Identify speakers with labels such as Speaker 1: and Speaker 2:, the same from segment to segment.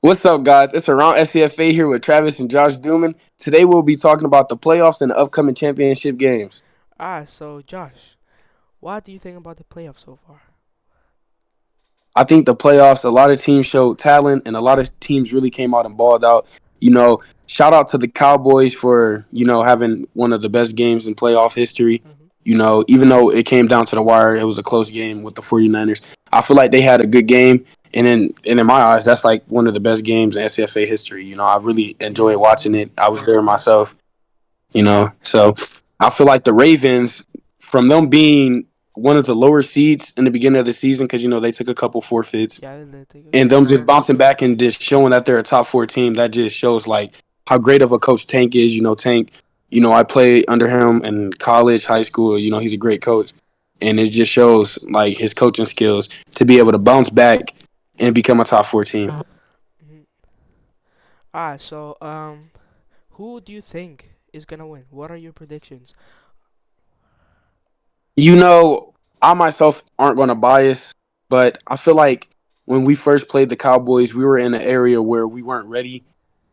Speaker 1: What's up, guys? It's Around SCFA here with Travis and Josh Duman. Today we'll be talking about the playoffs and the upcoming championship games.
Speaker 2: So Josh, what do you think about the playoffs so far?
Speaker 1: I think the playoffs, a lot of teams showed talent and a lot of teams really came out and balled out. Shout out to the Cowboys for, having one of the best games in playoff history.
Speaker 2: Hmm.
Speaker 1: Even though it came down to the wire, it was a close game with the 49ers. I feel like they had a good game. And in my eyes, that's like one of the best games in SCFA history. I really enjoyed
Speaker 2: Yeah,
Speaker 1: watching it. I was there myself. So I feel like the Ravens, from them being one of the lower seeds in the beginning of the season, because they took a couple forfeits,
Speaker 2: yeah, they take a
Speaker 1: and
Speaker 2: couple
Speaker 1: them
Speaker 2: of
Speaker 1: just bouncing back and just showing that they're a top four team, that just shows like how great of a coach Tank is. Tank, I played under him in college, high school. He's a great coach, and it just shows like his coaching skills to be able to bounce back and become a top four team.
Speaker 2: hmm. Who do you think is gonna win? What are your predictions?
Speaker 1: You know, I myself aren't going to bias, but I feel like when we first played the Cowboys, we were in an area where we weren't ready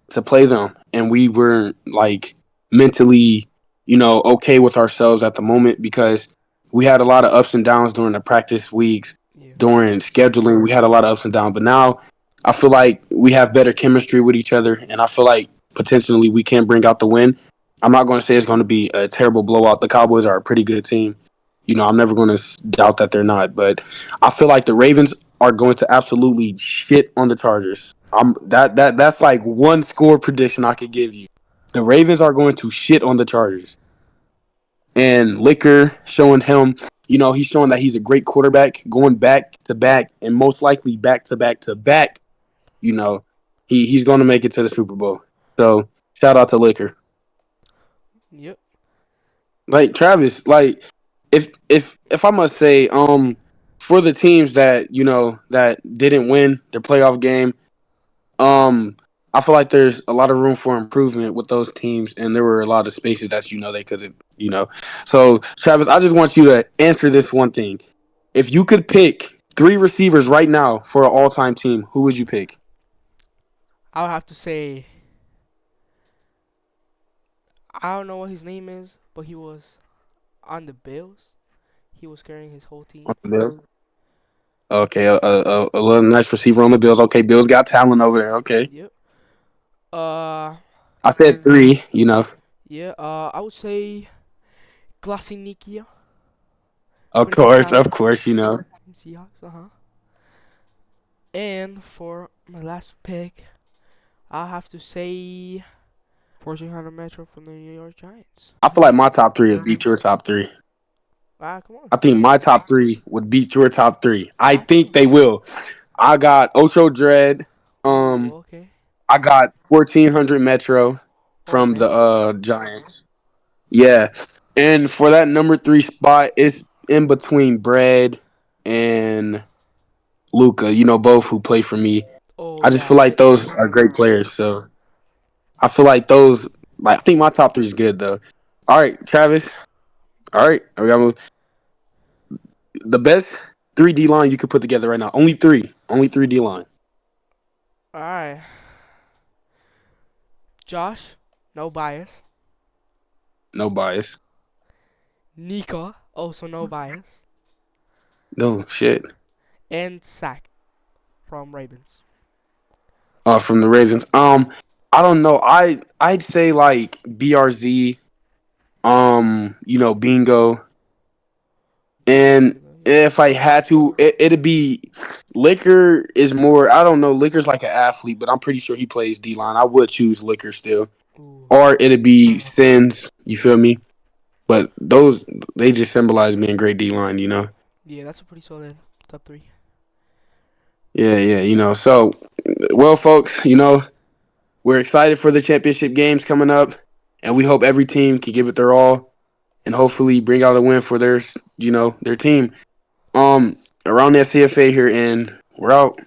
Speaker 1: to play them, and we weren't like mentally, okay with ourselves at the moment because we had a lot of ups and downs during the practice weeks,
Speaker 2: Yeah.
Speaker 1: during scheduling. We had a lot of ups and downs, but now I feel like we have better chemistry with each other, and I feel like potentially we can bring out the win. I'm not going to say it's going to be a terrible blowout. The Cowboys are a pretty good team. I'm never going to doubt that they're not, but I feel like the Ravens are going to absolutely shit on the Chargers. That's like one score prediction I could give you. The Ravens are going to shit on the Chargers. And Licker showing him, he's showing that he's a great quarterback, going back to back and most likely back to back to back. You know, he's going to make it to the Super Bowl. So shout out to Licker.
Speaker 2: Yep.
Speaker 1: Like Travis, like if I must say, for the teams that that didn't win their playoff game, um, I feel like there's a lot of room for improvement with those teams, and there were a lot of spaces that they could have, So Travis, I just want you to answer this one thing: if you could pick three receivers right now for an all-time team, who would you pick?
Speaker 2: I'll have to say I don't know what his name is, but he was on the Bills. He was carrying his whole
Speaker 1: On
Speaker 2: team.
Speaker 1: the Bills. Okay, a little nice receiver on the Bills. Okay, Bills got talent over there. Okay,
Speaker 2: Yep. Uh,
Speaker 1: I said
Speaker 2: and
Speaker 1: three.
Speaker 2: yeah. I would say Glasinikia
Speaker 1: Of
Speaker 2: for the
Speaker 1: course, of
Speaker 2: Italian
Speaker 1: course,
Speaker 2: Seahawks. And for my last pick, I'll have to say 1400 Metro from the New York Giants.
Speaker 1: I feel like my top three would beat your top three.
Speaker 2: Come on.
Speaker 1: I think my top three would beat your top three. I
Speaker 2: Come
Speaker 1: think
Speaker 2: on.
Speaker 1: they will. I got Ocho Dread.
Speaker 2: Ooh,
Speaker 1: Um,
Speaker 2: okay.
Speaker 1: I got 1400 Metro
Speaker 2: Oh,
Speaker 1: from the
Speaker 2: Metro.
Speaker 1: Giants. Yeah, and for that number three spot, it's in between Bread and Luca. Both who play for me.
Speaker 2: Oh,
Speaker 1: I just
Speaker 2: yeah.
Speaker 1: feel like those are great players. So I feel like those. Like I think my top three is good though. All right, Travis. All right, we got the best three D line you could put together right now. Only three. Only three D line.
Speaker 2: Alright. Josh, no bias.
Speaker 1: No bias.
Speaker 2: Nika, also no bias.
Speaker 1: No shit.
Speaker 2: And Sack from Ravens.
Speaker 1: From the Ravens. I don't know. I'd say like BRZ. Bingo. And
Speaker 2: Bingo, yeah.
Speaker 1: if I had to, it'd be Liquor is more. I don't know. Liquor's like an athlete, but I'm pretty sure he plays D line. I would choose Liquor still,
Speaker 2: Ooh.
Speaker 1: or it'd be Sins. You feel me? But those they just symbolize being great D line.
Speaker 2: Yeah, that's a pretty solid top three.
Speaker 1: Yeah, yeah. So, well, folks, we're excited for the championship games coming up, and we hope every team can give it their all, and hopefully bring out a win for their team. Around that CFA here, and we're out.